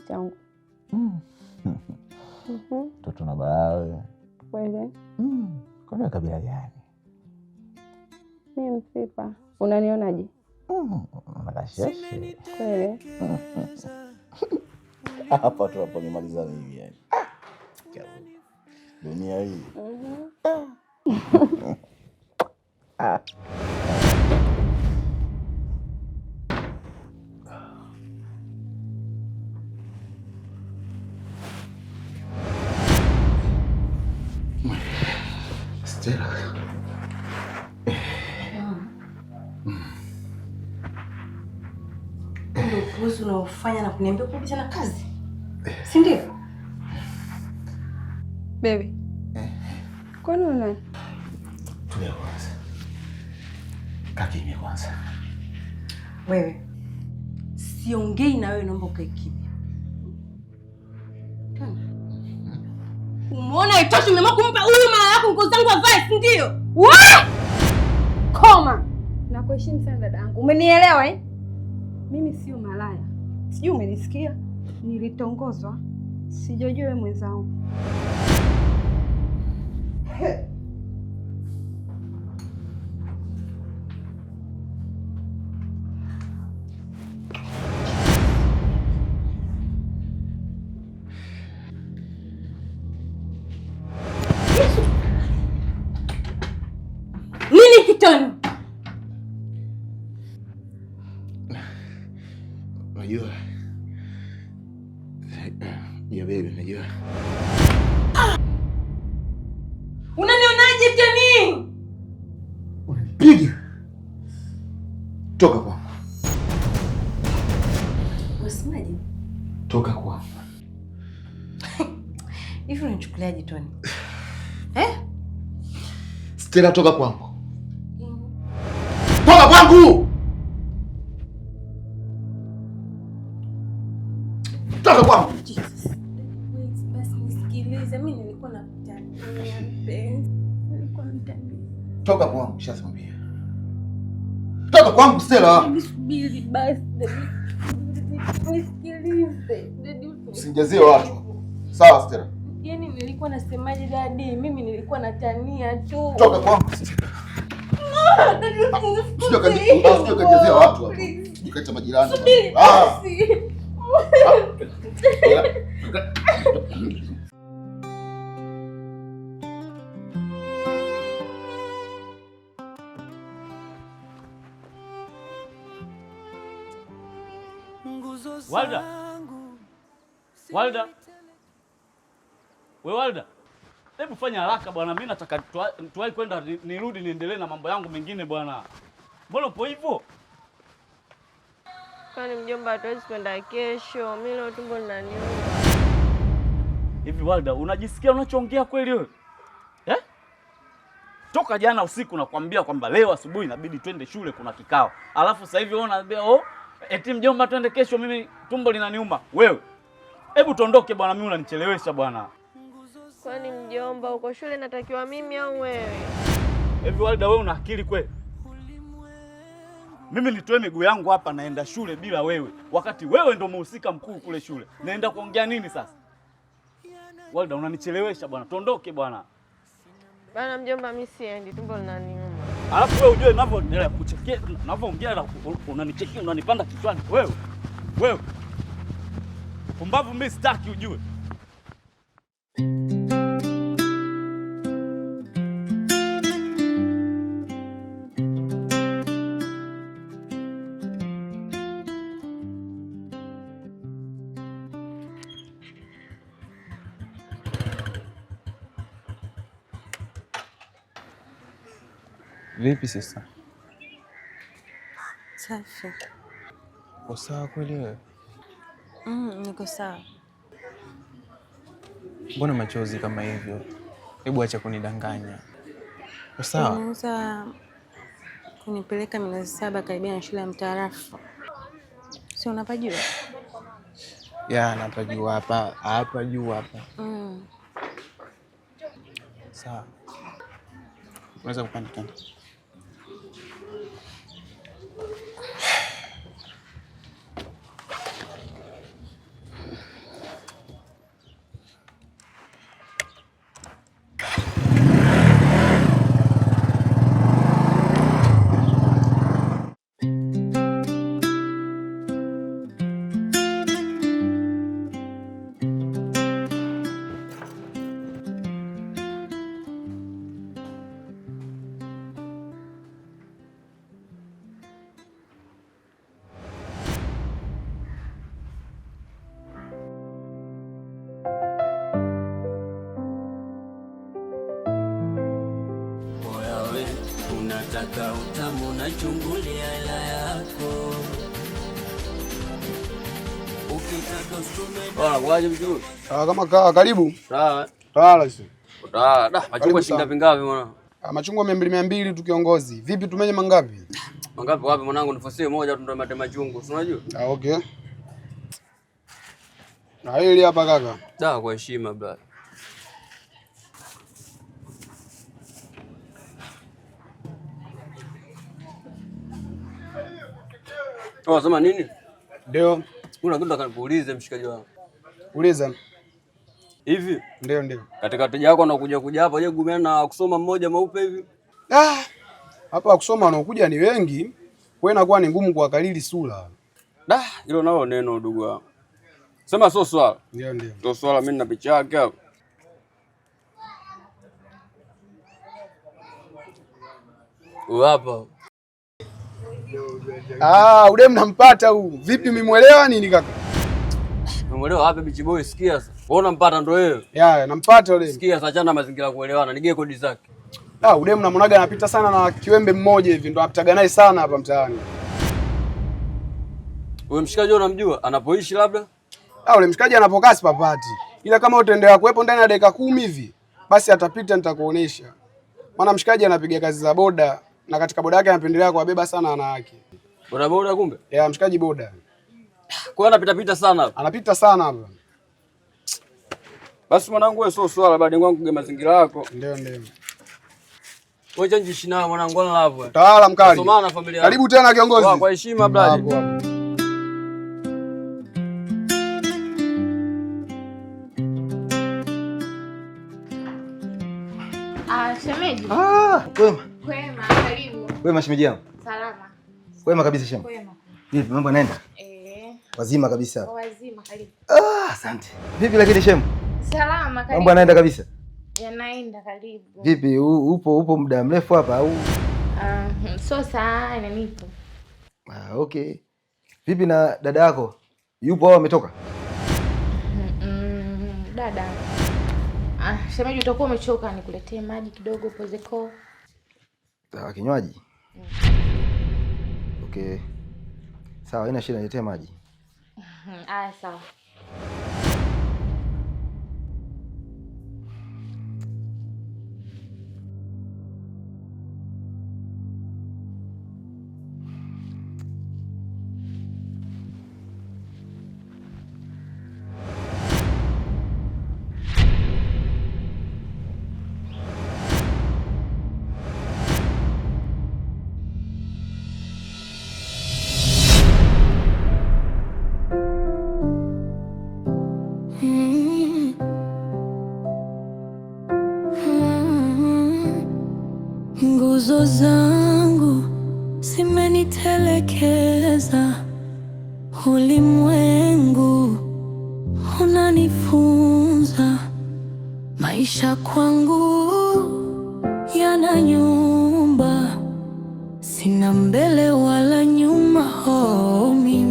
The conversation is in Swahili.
changu. Mtoto na bawe. Kweli? Kwa kabila gani? Mimi Mfipa. Unanionaje? Nakasheshe. Kweli? Hapa tu hapo nimaliza mimi yani. Dunia hii. Stella. Ndio upuuzi unaofanya na kuniambia kurudisha na kazi. Si ndio? Baby. Kwani una? Tulia kwanza. Kakimia kwanza. Wewe. Siongei na wewe, naomba ukae kimya. Umeona haitoshi, umeamua kumpa huyu mama yako nguo zangu avae, si ndio? Koma. Nakuheshimu sana dada yangu. Umenielewa eh? Mimi sio malaya. Sijui umenisikia? Nilitongozwa. Sijajua wewe mwenzangu. Nini kitani? Najua. Ya baby, najua. Unanionaje kitani? Unanipiga. Toka kwangu. Unasemaje? Toka kwangu. Hivi unachukuliaje Tony? Stella, toka kwangu. Toka kwangu. Toka kwangu. Basi nisikilize, mimi nilikuwa nakutania mpenzi. Nilikuwa nakutania. Toka kwangu, nishakwambia. Toka kwangu Stella. Nisubiri basi. Nisikilize. Usinjazie watu. Sawa Stella. Yaani nilikuwa nasemaje dadi? Mimi nilikuwa natania tu. Toka kwangu. Sio kajazia watu hapo. Ukaita majirani. Subiri basi. Walda. Walda. We Walda. Hebu fanya haraka bwana, mimi nataka tuwahi kwenda nirudi niendelee na mambo yangu mengine bwana. Mbona upo hivyo? Kwani mjomba hatuwezi kwenda kesho? Mimi leo tumbo linaniuma. Hivi Walda, unajisikia unachoongea kweli wewe? Toka jana usiku nakwambia kwamba leo asubuhi inabidi twende shule, kuna kikao. Alafu sasa hivi wewe unaambia eti mjomba twende kesho, mimi tumbo linaniuma. Wewe hebu tuondoke bwana, mimi unanichelewesha bwana. Kwani mjomba uko shule natakiwa mimi au wewe? Hivi Walda, wewe una akili kweli? Mimi nitoe miguu yangu hapa naenda shule bila wewe, wakati wewe ndo mhusika mkuu kule shule. Naenda kuongea nini sasa? Walda, unanichelewesha bwana, tuondoke bwana. Bana mjomba, mimi siendi, tumbo linaniuma. Alafu wewe ujue ninavyoendelea kuchekea, ninavyoongea unanichekea, unanipanda kichwani. Wewe. Pumbavu mimi sitaki ujue. Vipi sasa? Safi. Uko sawa kweli wewe? Niko sawa. Mbona machozi kama hivyo? Hebu acha kunidanganya. Uko sawa? Unaweza kunipeleka Minazi 7 karibia na shule ya Mtaarafu? Si unapajua? Ya, napajua hapa juu hapa. Sawa. Unaweza kupanda tena. Ukitaka utamu na chungulia hela yako. Ukitaka ustume. Waje mjuu. Kama kaa karibu. Sawa. Tawala sisi. Machungwa shilingi ngapi mwana? Machungwa 200 tu kiongozi. Vipi tumenye mangapi? Mangapi wapi mwanangu, nifosie moja tu ndo mate machungwa. Si unajua? Okay. Na hili hapa kaka. Kwa heshima bwana. Unasema nini? Ndio. Kuna kitu nataka nikuulize mshikaji wangu. Uliza. Hivi? Ndio. Katika wateja wako wanakuja hapa, je, gumeana na kusoma mmoja mweupe hivi? Hapa kusoma wanaokuja ni wengi. Kwa inakuwa ni ngumu kuwakalili sura. Hilo nalo neno ndugu wangu. Sema sio swala. Ndio. Sio swala, mimi na picha yake hapo. Hapa. Ule mnampata huu. Vipi mmemuelewa nini kaka? Umemuelewa wapi bichi boy? Sikia sasa. Wewe unampata ndo wewe. Nampata ule. Sikia sasa, achana mazingira kuelewana. Nige kodi zake. Ule mnamuonaga anapita sana na kiwembe mmoja hivi ndo apitaga naye sana hapa mtaani. Wewe mshikaji unamjua anapoishi labda? Ule mshikaji anapokaa sipapati. Ila kama utaendelea kuwepo ndani ya dakika 10 hivi, basi atapita nitakuonesha. Maana mshikaji anapiga kazi za boda na katika boda yake anapendelea kuwabeba sana wanawake. Boda kumbe? Mshikaji boda. Kwa hiyo anapita sana hapa. Anapita sana hapa. Basi mwanangu wewe sio swala baada yangu kuge mazingira yako. Ndio. Wewe chanji shina mwanangu na hapo. Tawala mkali. Somana na familia. Karibu tena kiongozi. Kwa heshima brother. Shemeji. Kwema. Kwema, karibu. Kwema shemeji yangu. Salama. Kwema kabisa shemeji. Kwema. Vipi mambo yanaenda? Wazima kabisa. Wazima, karibu. Asante. Vipi lakini shemu? Salama, karibu. Mambo yanaenda kabisa? Yanaenda, karibu. Vipi upo muda mrefu hapa au? So sana nipo. Okay. Vipi na dada yako? Yupo au ametoka? Dada. Shemeji utakuwa umechoka, nikuletee maji kidogo poze koo. Kinywaji? Okay. Sawa, haina shida, niletee maji. Sawa. Nguzo zangu zimenitelekeza, ulimwengu unanifunza, maisha kwangu yana nyumba, sina mbele wala nyuma. Mimi